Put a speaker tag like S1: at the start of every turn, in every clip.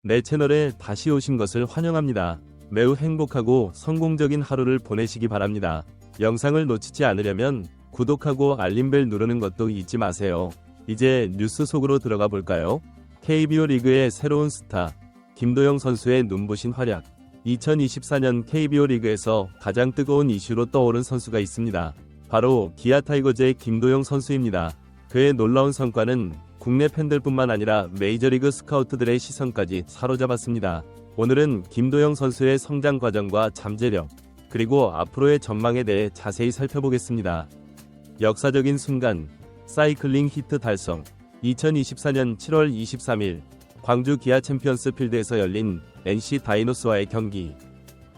S1: 내 채널에 다시 오신 것을 환영합니다. 매우 행복하고 성공적인 하루를 보내시기 바랍니다. 영상을 놓치지 않으려면 구독하고 알림벨 누르는 것도 잊지 마세요. 이제 뉴스 속으로 들어가 볼까요? KBO 리그의 새로운 스타 김도영 선수의 눈부신 활약. 2024년 KBO 리그에서 가장 뜨거운 이슈로 떠오른 선수가 있습니다. 바로 기아 타이거즈의 김도영 선수입니다. 그의 놀라운 성과는 국내 팬들뿐만 아니라 메이저리그 스카우트들의 시선까지 사로잡았습니다. 오늘은 김도영 선수의 성장 과정과 잠재력, 그리고 앞으로의 전망에 대해 자세히 살펴보겠습니다. 역사적인 순간, 사이클링 히트 달성. 2024년 7월 23일 광주 기아 챔피언스 필드에서 열린 NC 다이노스와의 경기.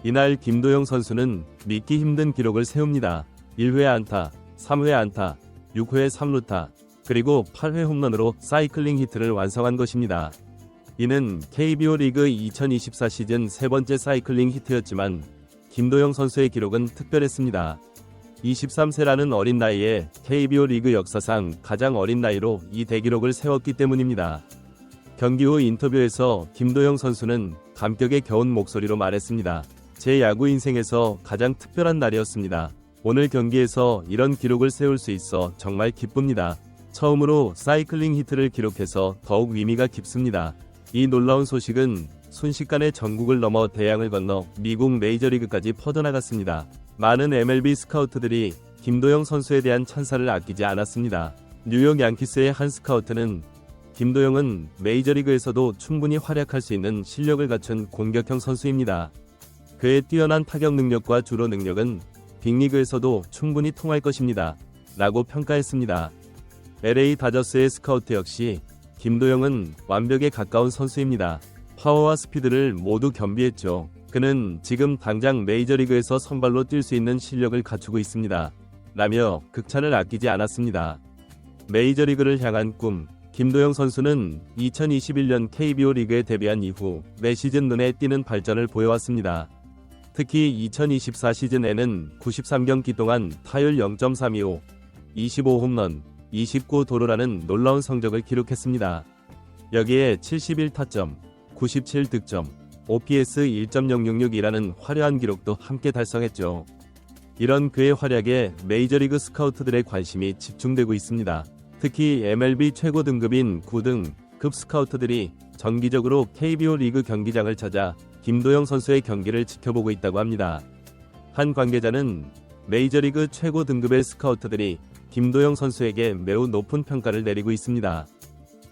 S1: 이날 김도영 선수는 믿기 힘든 기록을 세웁니다. 1회 안타, 3회 안타, 6회 3루타, 그리고 8회 홈런으로 사이클링 히트를 완성한 것입니다. 이는 KBO 리그 2024 시즌 세 번째 사이클링 히트였지만 김도영 선수의 기록은 특별했습니다. 23세라는 어린 나이에 KBO 리그 역사상 가장 어린 나이로 이 대기록을 세웠기 때문입니다. 경기 후 인터뷰에서 김도영 선수는 감격에 겨운 목소리로 말했습니다. 제 야구 인생에서 가장 특별한 날이었습니다. 오늘 경기에서 이런 기록을 세울 수 있어 정말 기쁩니다. 처음으로 사이클링 히트를 기록해서 더욱 의미가 깊습니다. 이 놀라운 소식은 순식간에 전국을 넘어 대양을 건너 미국 메이저리그까지 퍼져나갔습니다. 많은 MLB 스카우트들이 김도영 선수에 대한 찬사를 아끼지 않았습니다. 뉴욕 양키스의 한 스카우트는 김도영은 메이저리그에서도 충분히 활약할 수 있는 실력을 갖춘 공격형 선수입니다. 그의 뛰어난 타격 능력과 주로 능력은 빅리그에서도 충분히 통할 것입니다. 라고 평가했습니다. LA 다저스의 스카우트 역시 김도영은 완벽에 가까운 선수입니다. 파워와 스피드를 모두 겸비했죠. 그는 지금 당장 메이저리그에서 선발로 뛸 수 있는 실력을 갖추고 있습니다. 라며 극찬을 아끼지 않았습니다. 메이저리그를 향한 꿈. 김도영 선수는 2021년 KBO 리그에 데뷔한 이후 매 시즌 눈에 띄는 발전을 보여왔습니다. 특히 2024 시즌에는 93경기 동안 타율 0.325, 25홈런, 29도루라는 놀라운 성적을 기록했습니다. 여기에 71타점, 97득점, OPS 1.066이라는 화려한 기록도 함께 달성했죠. 이런 그의 활약에 메이저리그 스카우트들의 관심이 집중되고 있습니다. 특히 MLB 최고 등급인 9등급 스카우트들이 정기적으로 KBO 리그 경기장을 찾아 김도영 선수의 경기를 지켜보고 있다고 합니다. 한 관계자는 메이저리그 최고 등급의 스카우트들이 김도영 선수에게 매우 높은 평가를 내리고 있습니다.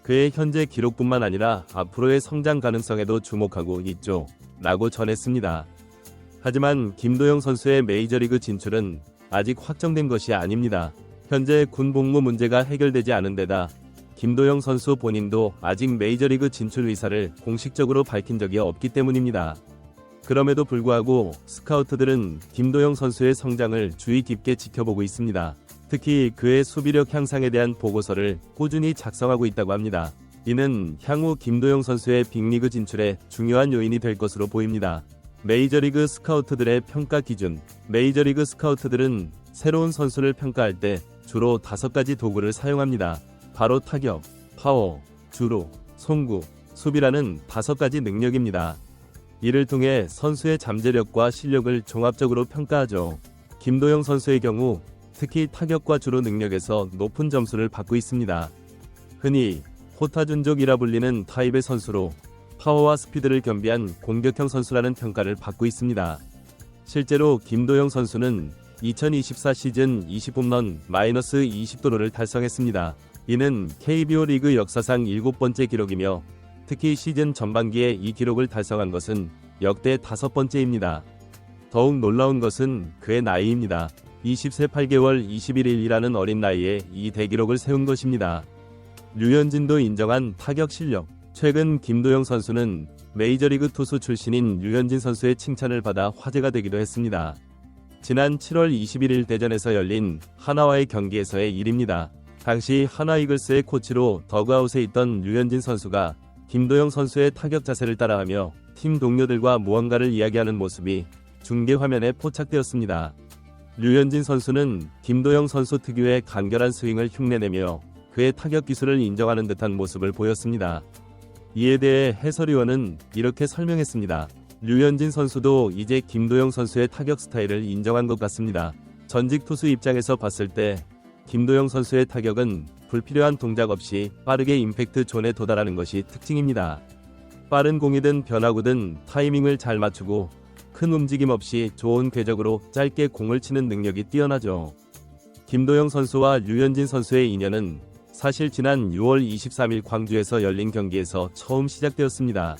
S1: 그의 현재 기록뿐만 아니라 앞으로의 성장 가능성에도 주목하고 있죠. 라고 전했습니다. 하지만 김도영 선수의 메이저리그 진출은 아직 확정된 것이 아닙니다. 현재 군 복무 문제가 해결되지 않은 데다 김도영 선수 본인도 아직 메이저리그 진출 의사를 공식적으로 밝힌 적이 없기 때문입니다. 그럼에도 불구하고 스카우트들은 김도영 선수의 성장을 주의 깊게 지켜보고 있습니다. 특히 그의 수비력 향상에 대한 보고서를 꾸준히 작성하고 있다고 합니다. 이는 향후 김도영 선수의 빅리그 진출에 중요한 요인이 될 것으로 보입니다. 메이저리그 스카우트들의 평가 기준. 메이저리그 스카우트들은 새로운 선수를 평가할 때 주로 5가지 도구를 사용합니다. 바로 타격, 파워, 주루, 송구, 수비라는 5가지 능력입니다. 이를 통해 선수의 잠재력과 실력을 종합적으로 평가하죠. 김도영 선수의 경우 특히 타격과 주루 능력에서 높은 점수를 받고 있습니다. 흔히 호타준족이라 불리는 타입의 선수로 파워와 스피드를 겸비한 공격형 선수라는 평가를 받고 있습니다. 실제로 김도영 선수는 2024 시즌 20홈런 -20도루를 달성했습니다. 이는 KBO 리그 역사상 7번째 기록이며 특히 시즌 전반기에 이 기록을 달성한 것은 역대 5번째입니다. 더욱 놀라운 것은 그의 나이입니다. 20세 8개월 21일이라는 어린 나이에 이 대기록을 세운 것입니다. 류현진도 인정한 타격 실력. 최근 김도영 선수는 메이저리그 투수 출신인 류현진 선수의 칭찬을 받아 화제가 되기도 했습니다. 지난 7월 21일 대전에서 열린 하나와의 경기에서의 일입니다. 당시 하나 이글스의 코치로 더그아웃에 있던 류현진 선수가 김도영 선수의 타격 자세를 따라하며 팀 동료들과 무언가를 이야기하는 모습이 중계 화면에 포착되었습니다. 류현진 선수는 김도영 선수 특유의 간결한 스윙을 흉내내며 그의 타격 기술을 인정하는 듯한 모습을 보였습니다. 이에 대해 해설위원은 이렇게 설명했습니다. 류현진 선수도 이제 김도영 선수의 타격 스타일을 인정한 것 같습니다. 전직 투수 입장에서 봤을 때 김도영 선수의 타격은 불필요한 동작 없이 빠르게 임팩트 존에 도달하는 것이 특징입니다. 빠른 공이든 변화구든 타이밍을 잘 맞추고 큰 움직임 없이 좋은 궤적으로 짧게 공을 치는 능력이 뛰어나죠. 김도영 선수와 류현진 선수의 인연은 사실 지난 6월 23일 광주에서 열린 경기에서 처음 시작되었습니다.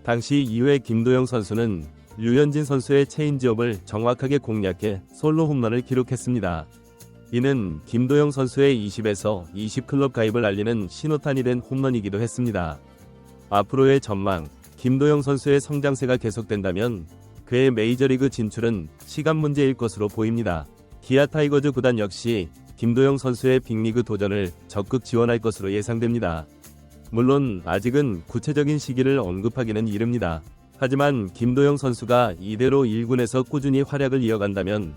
S1: 당시 2회 김도영 선수는 류현진 선수의 체인지업을 정확하게 공략해 솔로 홈런을 기록했습니다. 이는 김도영 선수의 20에서 20 클럽 가입을 알리는 신호탄이 된 홈런이기도 했습니다. 앞으로의 전망, 김도영 선수의 성장세가 계속된다면 그의 메이저리그 진출은 시간 문제일 것으로 보입니다. 기아 타이거즈 구단 역시 김도영 선수의 빅리그 도전을 적극 지원할 것으로 예상됩니다. 물론 아직은 구체적인 시기를 언급하기는 이릅니다. 하지만 김도영 선수가 이대로 1군에서 꾸준히 활약을 이어간다면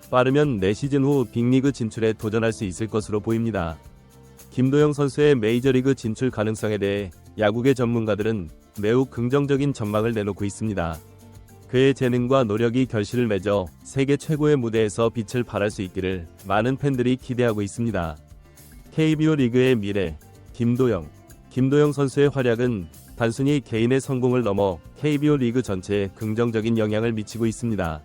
S1: 빠르면 내시즌 후 빅리그 진출에 도전할 수 있을 것으로 보입니다. 김도영 선수의 메이저리그 진출 가능성에 대해 야구계 전문가들은 매우 긍정적인 전망을 내놓고 있습니다. 그의 재능과 노력이 결실을 맺어 세계 최고의 무대에서 빛을 발할 수 있기를 많은 팬들이 기대하고 있습니다. KBO 리그의 미래, 김도영 선수의 활약은 단순히 개인의 성공을 넘어 KBO 리그 전체에 긍정적인 영향을 미치고 있습니다.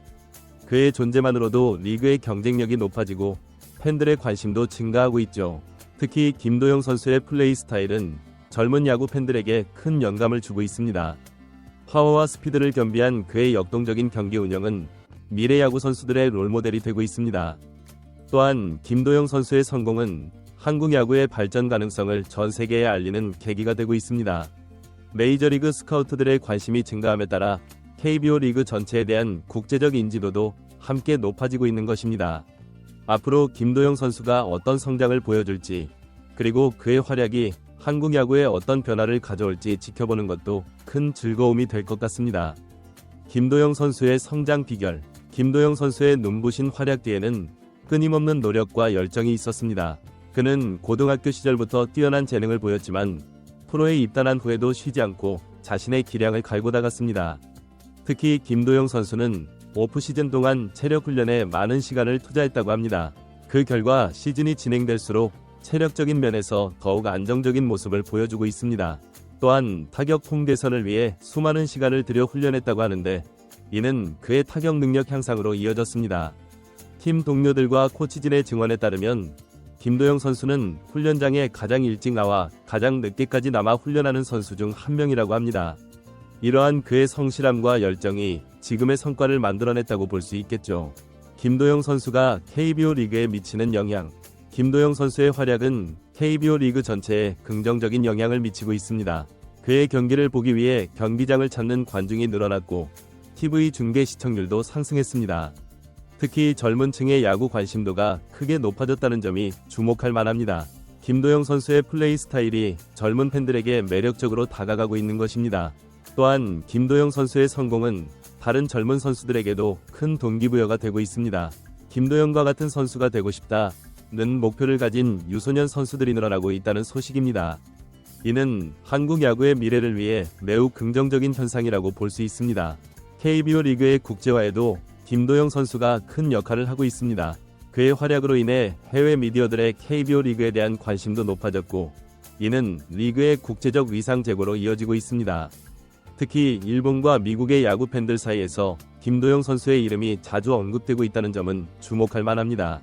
S1: 그의 존재만으로도 리그의 경쟁력이 높아지고 팬들의 관심도 증가하고 있죠. 특히 김도영 선수의 플레이 스타일은 젊은 야구 팬들에게 큰 영감을 주고 있습니다. 파워와 스피드를 겸비한 그의 역동적인 경기 운영은 미래 야구 선수들의 롤모델이 되고 있습니다. 또한 김도영 선수의 성공은 한국 야구의 발전 가능성을 전 세계에 알리는 계기가 되고 있습니다. 메이저리그 스카우트들의 관심이 증가함에 따라 KBO 리그 전체에 대한 국제적 인지도도 함께 높아지고 있는 것입니다. 앞으로 김도영 선수가 어떤 성장을 보여줄지, 그리고 그의 활약이 한국 야구에 어떤 변화를 가져올지 지켜보는 것도 큰 즐거움이 될 것 같습니다. 김도영 선수의 성장 비결. 김도영 선수의 눈부신 활약 뒤에는 끊임없는 노력과 열정이 있었습니다. 그는 고등학교 시절부터 뛰어난 재능을 보였지만 프로에 입단한 후에도 쉬지 않고 자신의 기량을 갈고 닦았습니다. 특히 김도영 선수는 오프시즌 동안 체력 훈련에 많은 시간을 투자했다고 합니다. 그 결과 시즌이 진행될수록 체력적인 면에서 더욱 안정적인 모습을 보여주고 있습니다. 또한 타격 폼 개선을 위해 수많은 시간을 들여 훈련했다고 하는데 이는 그의 타격 능력 향상으로 이어졌습니다. 팀 동료들과 코치진의 증언에 따르면 김도영 선수는 훈련장에 가장 일찍 나와 가장 늦게까지 남아 훈련하는 선수 중 한 명이라고 합니다. 이러한 그의 성실함과 열정이 지금의 성과를 만들어냈다고 볼 수 있겠죠. 김도영 선수가 KBO 리그에 미치는 영향. 김도영 선수의 활약은 KBO 리그 전체에 긍정적인 영향을 미치고 있습니다. 그의 경기를 보기 위해 경기장을 찾는 관중이 늘어났고 TV 중계 시청률도 상승했습니다. 특히 젊은 층의 야구 관심도가 크게 높아졌다는 점이 주목할 만합니다. 김도영 선수의 플레이 스타일이 젊은 팬들에게 매력적으로 다가가고 있는 것입니다. 또한 김도영 선수의 성공은 다른 젊은 선수들에게도 큰 동기부여가 되고 있습니다. 김도영과 같은 선수가 되고 싶다는 목표를 가진 유소년 선수들이 늘어나고 있다는 소식입니다. 이는 한국 야구의 미래를 위해 매우 긍정적인 현상이라고 볼 수 있습니다. KBO 리그의 국제화에도 김도영 선수가 큰 역할을 하고 있습니다. 그의 활약으로 인해 해외 미디어들의 KBO 리그에 대한 관심도 높아졌고 이는 리그의 국제적 위상 제고로 이어지고 있습니다. 특히 일본과 미국의 야구 팬들 사이에서 김도영 선수의 이름이 자주 언급되고 있다는 점은 주목할 만합니다.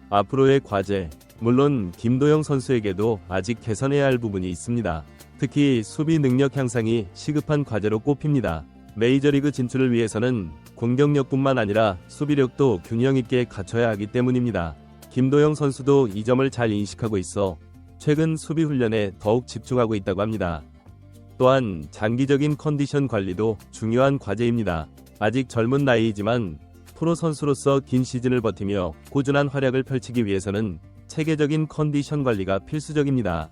S1: 앞으로의 과제. 물론 김도영 선수에게도 아직 개선해야 할 부분이 있습니다. 특히 수비 능력 향상이 시급한 과제로 꼽힙니다. 메이저리그 진출을 위해서는 공격력뿐만 아니라 수비력도 균형 있게 갖춰야 하기 때문입니다. 김도영 선수도 이 점을 잘 인식하고 있어 최근 수비 훈련에 더욱 집중하고 있다고 합니다. 또한 장기적인 컨디션 관리도 중요한 과제입니다. 아직 젊은 나이이지만 프로 선수로서 긴 시즌을 버티며 꾸준한 활약을 펼치기 위해서는 체계적인 컨디션 관리가 필수적입니다.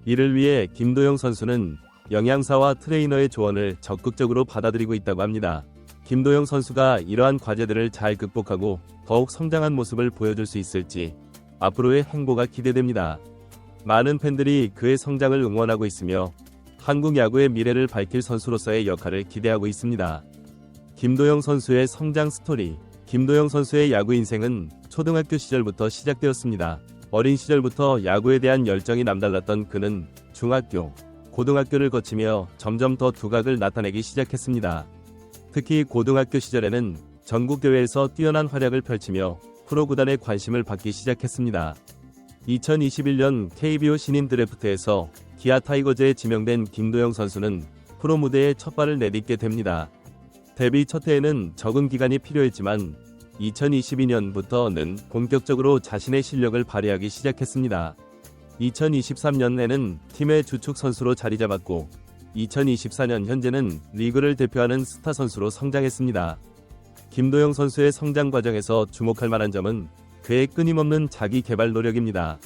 S1: 이를 위해 김도영 선수는 영양사와 트레이너의 조언을 적극적으로 받아들이고 있다고 합니다. 김도영 선수가 이러한 과제들을 잘 극복하고 더욱 성장한 모습을 보여줄 수 있을지 앞으로의 행보가 기대됩니다. 많은 팬들이 그의 성장을 응원하고 있으며 한국 야구의 미래를 밝힐 선수로서의 역할을 기대하고 있습니다. 김도영 선수의 성장 스토리. 김도영 선수의 야구 인생은 초등학교 시절부터 시작되었습니다. 어린 시절부터 야구에 대한 열정이 남달랐던 그는 중학교, 고등학교를 거치며 점점 더 두각을 나타내기 시작했습니다. 특히 고등학교 시절에는 전국대회에서 뛰어난 활약을 펼치며 프로구단의 관심을 받기 시작했습니다. 2021년 KBO 신인 드래프트에서 기아 타이거즈에 지명된 김도영 선수는 프로 무대에 첫 발을 내딛게 됩니다. 데뷔 첫 해에는 적응 기간이 필요했지만 2022년부터는 본격적으로 자신의 실력을 발휘하기 시작했습니다. 2023년에는 팀의 주축 선수로 자리 잡았고 2024년 현재는 리그를 대표하는 스타 선수로 성장했습니다. 김도영 선수의 성장 과정에서 주목할 만한 점은 그의 끊임없는 자기 개발 노력입니다.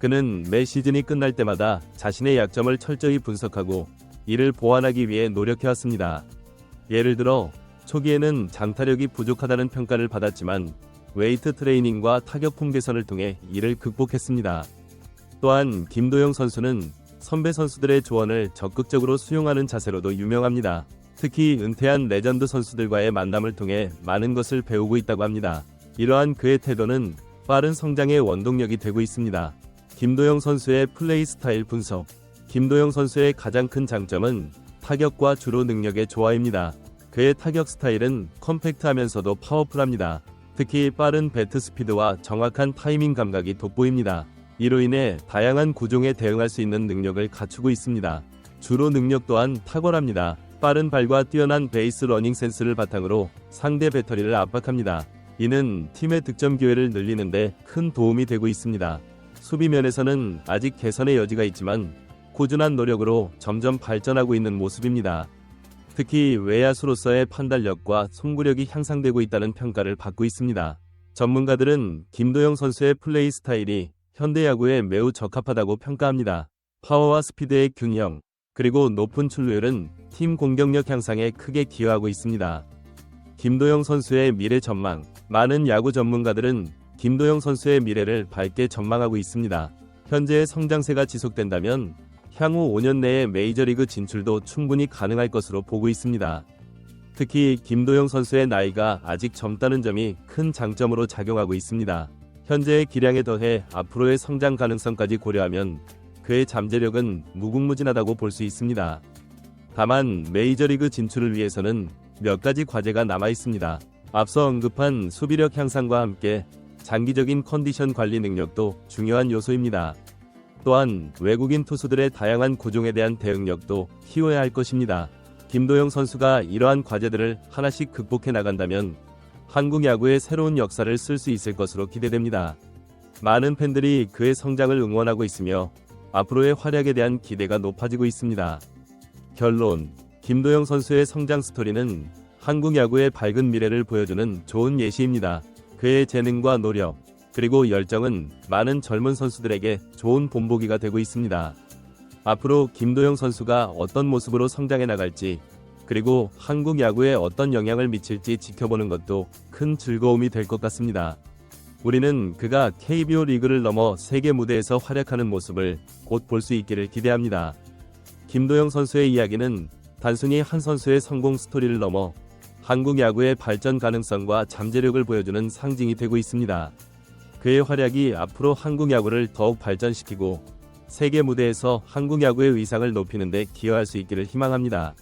S1: 그는 매 시즌이 끝날 때마다 자신의 약점을 철저히 분석하고 이를 보완하기 위해 노력해왔습니다. 예를 들어 초기에는 장타력이 부족하다는 평가를 받았지만 웨이트 트레이닝과 타격폼 개선을 통해 이를 극복했습니다. 또한 김도영 선수는 선배 선수들의 조언을 적극적으로 수용하는 자세로도 유명합니다. 특히 은퇴한 레전드 선수들과의 만남을 통해 많은 것을 배우고 있다고 합니다. 이러한 그의 태도는 빠른 성장의 원동력이 되고 있습니다. 김도영 선수의 플레이 스타일 분석. 김도영 선수의 가장 큰 장점은 타격과 주로 능력의 조화입니다. 그의 타격 스타일은 컴팩트하면서도 파워풀합니다. 특히 빠른 배트 스피드와 정확한 타이밍 감각이 돋보입니다. 이로 인해 다양한 구종에 대응할 수 있는 능력을 갖추고 있습니다. 주로 능력 또한 탁월합니다. 빠른 발과 뛰어난 베이스 러닝 센스를 바탕으로 상대 배터리를 압박합니다. 이는 팀의 득점 기회를 늘리는데 큰 도움이 되고 있습니다. 수비 면에서는 아직 개선의 여지가 있지만 꾸준한 노력으로 점점 발전하고 있는 모습입니다. 특히 외야수로서의 판단력과 송구력이 향상되고 있다는 평가를 받고 있습니다. 전문가들은 김도영 선수의 플레이 스타일이 현대야구에 매우 적합하다고 평가합니다. 파워와 스피드의 균형, 그리고 높은 출루율은 팀 공격력 향상에 크게 기여하고 있습니다. 김도영 선수의 미래 전망. 많은 야구 전문가들은 김도영 선수의 미래를 밝게 전망하고 있습니다. 현재의 성장세가 지속된다면 향후 5년 내에 메이저리그 진출도 충분히 가능할 것으로 보고 있습니다. 특히 김도영 선수의 나이가 아직 젊다는 점이 큰 장점으로 작용하고 있습니다. 현재의 기량에 더해 앞으로의 성장 가능성까지 고려하면 그의 잠재력은 무궁무진하다고 볼 수 있습니다. 다만 메이저리그 진출을 위해서는 몇 가지 과제가 남아 있습니다. 앞서 언급한 수비력 향상과 함께 장기적인 컨디션 관리 능력도 중요한 요소입니다. 또한 외국인 투수들의 다양한 구종에 대한 대응력도 키워야 할 것입니다. 김도영 선수가 이러한 과제들을 하나씩 극복해 나간다면 한국 야구의 새로운 역사를 쓸 수 있을 것으로 기대됩니다. 많은 팬들이 그의 성장을 응원하고 있으며 앞으로의 활약에 대한 기대가 높아지고 있습니다. 결론. 김도영 선수의 성장 스토리는 한국 야구의 밝은 미래를 보여주는 좋은 예시입니다. 그의 재능과 노력, 그리고 열정은 많은 젊은 선수들에게 좋은 본보기가 되고 있습니다. 앞으로 김도영 선수가 어떤 모습으로 성장해 나갈지, 그리고 한국 야구에 어떤 영향을 미칠지 지켜보는 것도 큰 즐거움이 될 것 같습니다. 우리는 그가 KBO 리그를 넘어 세계 무대에서 활약하는 모습을 곧 볼 수 있기를 기대합니다. 김도영 선수의 이야기는 단순히 한 선수의 성공 스토리를 넘어 한국 야구의 발전 가능성과 잠재력을 보여주는 상징이 되고 있습니다. 그의 활약이 앞으로 한국 야구를 더욱 발전시키고 세계 무대에서 한국 야구의 위상을 높이는 데 기여할 수 있기를 희망합니다.